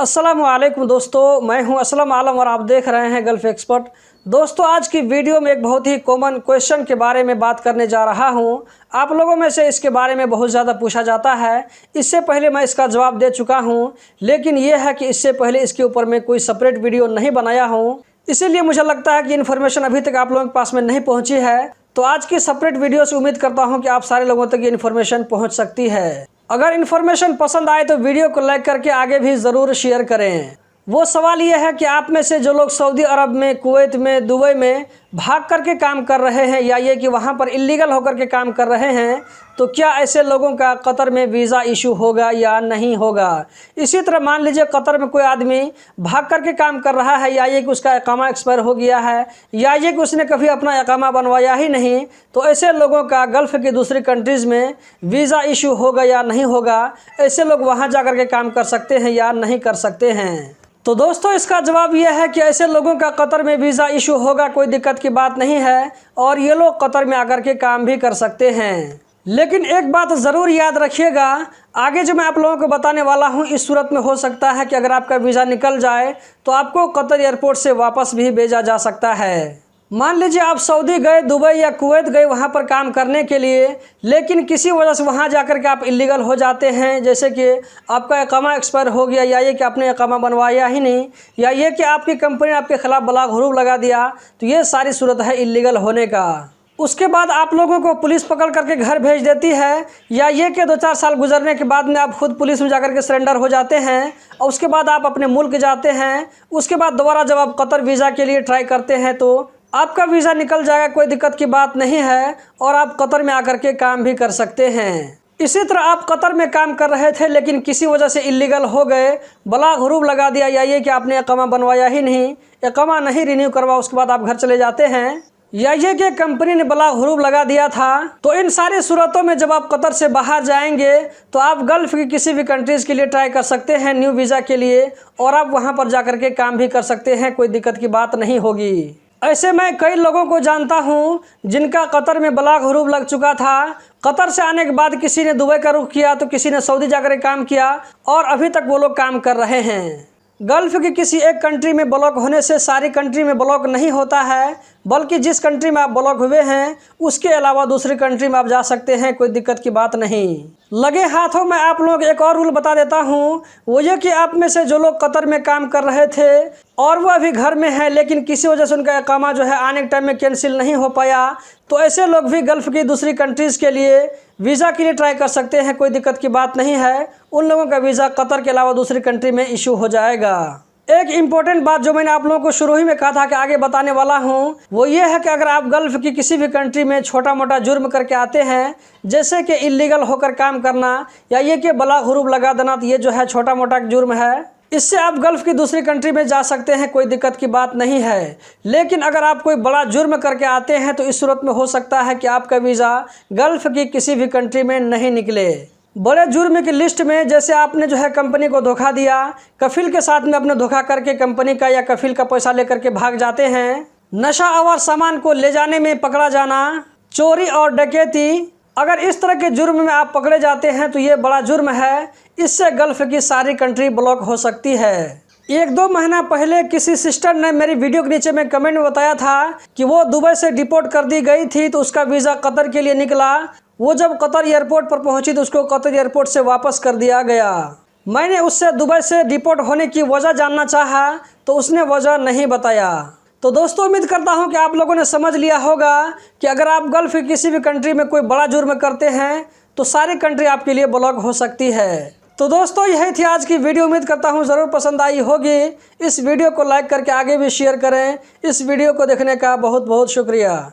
अस्सलामुअलैकुम दोस्तों, मैं हूं असलम आलम और आप देख रहे हैं गल्फ़ एक्सपर्ट। दोस्तों, आज की वीडियो में एक बहुत ही कॉमन क्वेश्चन के बारे में बात करने जा रहा हूं। आप लोगों में से इसके बारे में बहुत ज़्यादा पूछा जाता है। इससे पहले मैं इसका जवाब दे चुका हूं, लेकिन यह है कि इससे पहले इसके ऊपर मैं कोई सेपरेट वीडियो नहीं बनाया हूँ, इसीलिए मुझे लगता है कि इन्फॉर्मेशन अभी तक आप लोगों के पास में नहीं पहुँची है। तो आज की सेपरेट वीडियो से उम्मीद करता हूँ कि आप सारे लोगों तक ये इन्फॉर्मेशन पहुँच सकती है। अगर इन्फॉर्मेशन पसंद आए तो वीडियो को लाइक करके आगे भी ज़रूर शेयर करें। वो सवाल ये है कि आप में से जो लोग सऊदी अरब में, कुवैत में, दुबई में भाग करके काम कर रहे हैं या ये कि वहाँ पर इलीगल होकर के काम कर रहे हैं, तो क्या ऐसे लोगों का कतर में वीज़ा इशू होगा या नहीं होगा। इसी तरह मान लीजिए कतर में कोई आदमी भाग करके काम कर रहा है, या ये कि उसका इकामा एक्सपायर हो गया है, या ये कि उसने कभी अपना इकामा बनवाया ही नहीं, तो ऐसे लोगों का गल्फ़ की दूसरी कंट्रीज़ में वीज़ा इशू होगा या नहीं होगा। ऐसे लोग वहाँ जा कर के काम कर सकते हैं या नहीं कर सकते हैं। तो दोस्तों, इसका जवाब यह है कि ऐसे लोगों का कतर में वीज़ा इशू होगा, कोई दिक्कत की बात नहीं है, और ये लोग कतर में आकर के काम भी कर सकते हैं। लेकिन एक बात ज़रूर याद रखिएगा, आगे जो मैं आप लोगों को बताने वाला हूँ, इस सूरत में हो सकता है कि अगर आपका वीज़ा निकल जाए तो आपको कतर एयरपोर्ट से वापस भी भेजा जा सकता है। मान लीजिए आप सऊदी गए, दुबई या कुवैत गए वहाँ पर काम करने के लिए, लेकिन किसी वजह से वहाँ जाकर के आप इलीगल हो जाते हैं, जैसे कि आपका इकामा एक्सपायर हो गया, या ये कि आपने इकामा बनवाया ही नहीं, या ये कि आपकी कंपनी ने आपके खिलाफ़ बलाग हुरूफ लगा दिया, तो ये सारी सूरत है इलीगल होने का। उसके बाद आप लोगों को पुलिस पकड़ करके घर भेज देती है, या ये कि 2-4 साल गुजरने के बाद में आप खुद पुलिस में जाकर के सरेंडर हो जाते हैं, और उसके बाद आप अपने मुल्क जाते हैं। उसके बाद दोबारा जब आप कतर वीज़ा के लिए ट्राई करते हैं तो आपका वीज़ा निकल जाएगा, कोई दिक्कत की बात नहीं है, और आप कतर में आकर के काम भी कर सकते हैं। इसी तरह आप कतर में काम कर रहे थे, लेकिन किसी वजह से इलीगल हो गए, बलाग हुरूफ लगा दिया, या ये कि आपने इकामा बनवाया ही नहीं, इकामा नहीं रिन्यू करवा, उसके बाद आप घर चले जाते हैं, या ये कि कंपनी ने बलाग हुरूफ लगा दिया था, तो इन सारी सूरतों में जब आप कतर से बाहर जाएंगे तो आप गल्फ़ की किसी भी कंट्रीज़ के लिए ट्राई कर सकते हैं न्यू वीज़ा के लिए, और आप वहाँ पर जा कर के काम भी कर सकते हैं, कोई दिक्कत की बात नहीं होगी। ऐसे मैं कई लोगों को जानता हूं जिनका कतर में बलाग हुरूफ लग चुका था। कतर से आने के बाद किसी ने दुबई का रुख किया, तो किसी ने सऊदी जाकर काम किया, और अभी तक वो लोग काम कर रहे हैं। गल्फ़ की किसी एक कंट्री में ब्लॉक होने से सारी कंट्री में ब्लॉक नहीं होता है, बल्कि जिस कंट्री में आप ब्लॉक हुए हैं उसके अलावा दूसरी कंट्री में आप जा सकते हैं, कोई दिक्कत की बात नहीं। लगे हाथों में आप लोग एक और रूल बता देता हूँ, वो ये कि आप में से जो लोग कतर में काम कर रहे थे और वो अभी घर में हैं, लेकिन किसी वजह से उनका इकामा जो है आने के टाइम में कैंसिल नहीं हो पाया, तो ऐसे लोग भी गल्फ़ की दूसरी कंट्रीज़ के लिए वीज़ा के लिए ट्राई कर सकते हैं, कोई दिक्कत की बात नहीं है। उन लोगों का वीज़ा कतर के अलावा दूसरी कंट्री में इशू हो जाएगा। एक इम्पोर्टेंट बात जो मैंने आप लोगों को शुरू ही में कहा था कि आगे बताने वाला हूं, वो ये है कि अगर आप गल्फ़ की किसी भी कंट्री में छोटा मोटा जुर्म करके आते हैं, जैसे कि इलीगल होकर काम करना, या ये कि बलाग हुरूफ लगा देना, तो ये जो है छोटा मोटा जुर्म है, इससे आप गल्फ़ की दूसरी कंट्री में जा सकते हैं, कोई दिक्कत की बात नहीं है। लेकिन अगर आप कोई बड़ा जुर्म करके आते हैं तो इस सूरत में हो सकता है कि आपका वीज़ा गल्फ़ की किसी भी कंट्री में नहीं निकले। बड़े जुर्म की लिस्ट में जैसे आपने जो है कंपनी को धोखा दिया, कफिल के साथ में अपने धोखा करके कंपनी का या कफिल का पैसा लेकर के भाग जाते हैं, नशा आवर सामान को ले जाने में पकड़ा जाना, चोरी और डकैती, अगर इस तरह के जुर्म में आप पकड़े जाते हैं तो ये बड़ा जुर्म है। इससे गल्फ़ की सारी कंट्री ब्लॉक हो सकती है। 1-2 महीना पहले किसी सिस्टर ने मेरी वीडियो के नीचे में कमेंट में बताया था कि वो दुबई से डिपोर्ट कर दी गई थी, तो उसका वीज़ा कतर के लिए निकला। वो जब कतर एयरपोर्ट पर पहुंची तो उसको कतर एयरपोर्ट से वापस कर दिया गया। मैंने उससे दुबई से डिपोर्ट होने की वजह जानना चाहा, तो उसने वजह नहीं बताया। तो दोस्तों, उम्मीद करता हूं कि आप लोगों ने समझ लिया होगा कि अगर आप गल्फ़ की किसी भी कंट्री में कोई बड़ा जुर्म करते हैं तो सारी कंट्री आपके लिए ब्लॉक हो सकती है। तो दोस्तों, यही थी आज की वीडियो। उम्मीद करता हूं ज़रूर पसंद आई होगी। इस वीडियो को लाइक करके आगे भी शेयर करें। इस वीडियो को देखने का बहुत बहुत शुक्रिया।